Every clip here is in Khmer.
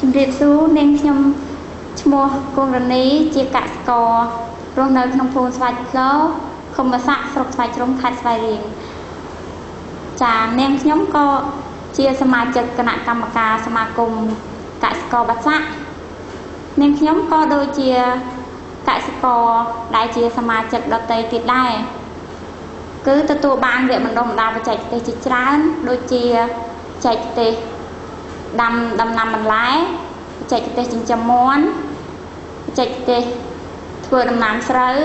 ជំរាបសួរនាងខ្ញុំឈ្មោះគង់រនីជាកសិកររស់នៅក្នុងភូមិស្វាយផ្លូវឃុំបសាក់ស្រុកស្វាយជ្រុំខេត្តស្វាយរៀងចានាងខ្ញុំក៏ជាសមាជិកគណៈកម្មការសមាគមកសិករបសាក់នាងខ្ញុំក៏ដូចជាកសិករដែលជាសមាជិកដទៃទៀតដែរគឺទទួលបានវគ្គបណ្ដុះបណ្ដាលបច្ចេកទេសជាច្រើនដូចជាបច្ចេកទេសដាំដំណាំបន្លែបច្ចេកទេសចិញ្ចឹមមាន់បច្ចេកទេសធ្វើដំណាំស្រូវ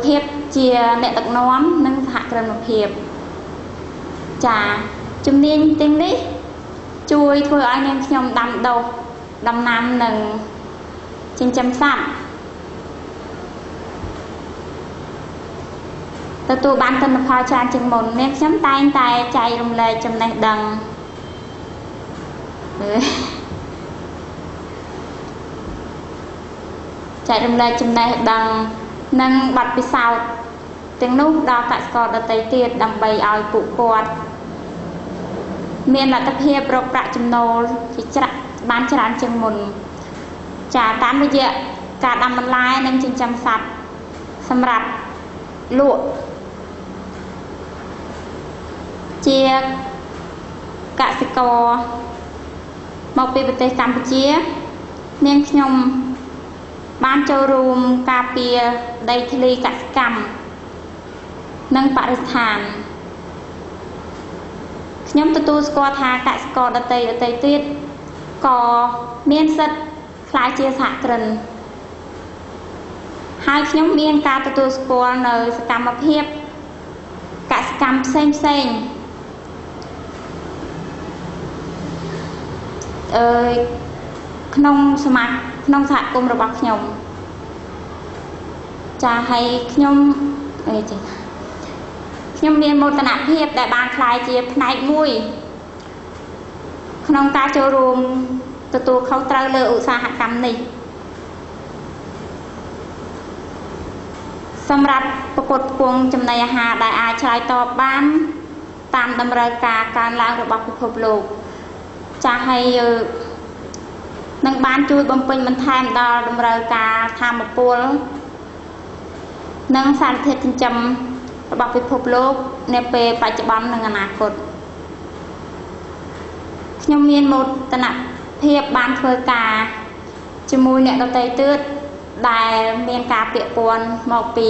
ភាពជាអ្នកដឹកនាំនិងសហគ្រិនភាពចាជំនាញទាំងនេះជួយធ្វើឲ្យនាងខ្ញុំដាំដុះដំណាំនិងចិញ្ចឹមសត្វទទួលបានទិន្នផលច្រើនជាងមុននាងខ្ញុំតែងតែចែករំលែកចំណេះដឹងចែករំលែកចំណេះដឹងនិងបទពិសោធន៍ទាំងនោះដល់កសិករដទៃទៀតដើម្បីឲ្យពួកគាត់មានលទ្ធភាពរកប្រាក់ចំណូលជាបានច្រើនជាងមុនចាតាមរយៈការដាំបន្លែនិងចិញ្ចឹមសត្វសម្រាប់លក់ជាកសិករមកពីប្រទេសកម្ពុជានាងខ្ញុំបានចូលរួមការពារដីធ្លីកសិកម្មនិងបរិស្ថានខ្ញុំទទួលស្គាល់ថាកសិករដទៃទៀតក៏មានសិទ្ធិខ្លាយជាសហគ្រិនហើយខ្ញុំមានការទទួលស្គាល់នៅសកម្មភាពកសិកម្មផ្សេងក្នុងសហគមន៍របស់ខ្ញុំចាហើយខ្ញុំមានមោទនភាពដែលបានក្លាយជាផ្នែកមួយក្នុងការចូលរួមទទួលខុសត្រូវលើឧស្សាហកម្មនេះសម្រាប់ប្រកួតផ្គងចំណីអាហារដែលអាចឆ្លើយតបបានតាមតម្រូវការកើនឡើងរបស់ពិភពលោកចាហើយនឹងបានជួយបំពេញបន្ថែមដល់តម្រូវការថាមពលនិងសារធាតុចិញ្ចឹមរបស់ពិភពលោកនៅពេលបច្ចុប្បន្ននិងអនាគតខ្ញុំមានមោទនភាពបានធ្វើការជាមួយអ្នកដទៃទៀតដែលមានការពាក់ព័ន្ធមកពី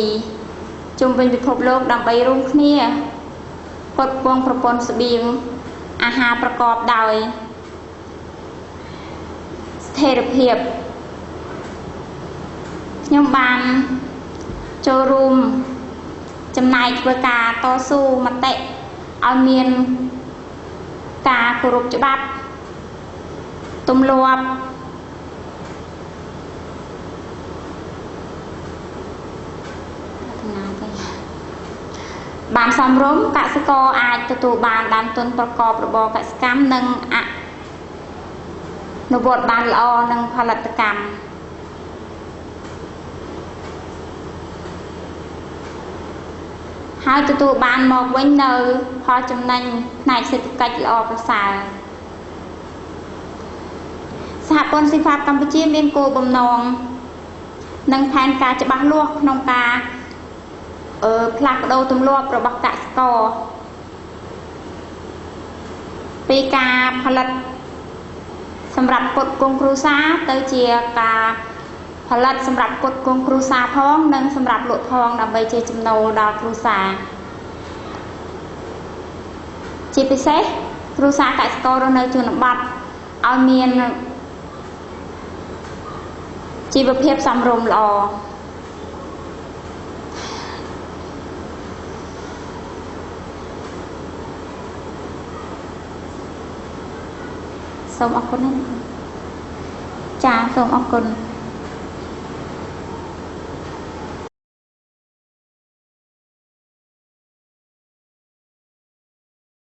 ជុំវិញពិភពលោកដើម្បីរួមគ្នាផ្គត់ផ្គង់ប្រព័ន្ធស្បៀងអាហារប្រកបដោយស្ថិរភាពខ្ញុំបានចូលរួមចំណែកធ្វើការតស៊ូមតិឲ្យមានការគោរពច្បាប់ទម្លាប់បានសមរម្យកសិករអាចទទួលបានដើមទុនប្រកបរបរកសិកម្មនិងអនុវត្តបានល្អនឹងផលិតកម្មហើយទទួលបានមកវិញនៅផលចំណេញផ្នែកសេដ្ឋកិច្ចល្អប្រសើរសហព័ន្ធស៊ីហ្វាតកម្ពុជាមានគោលបំណងនិងផែនការច្បាស់លាស់ក្នុងការផ្លាស់ប្ដូរទម្លាប់របស់កសិករពីការផលិតសម្រាប់ផ្គត់ផ្គង់គ្រួសារទៅជាការផលិតសម្រាប់ផ្គត់ផ្គង់គ្រួសារផងនិងសម្រាប់លក់ផងដើម្បីជាចំណូលដល់គ្រួសារជាពិសេសគ្រួសារកសិកររស់នៅជនបទឲ្យមានជីវភាពសមរម្យល្អសូមអរគុណចាសូមអរគុណ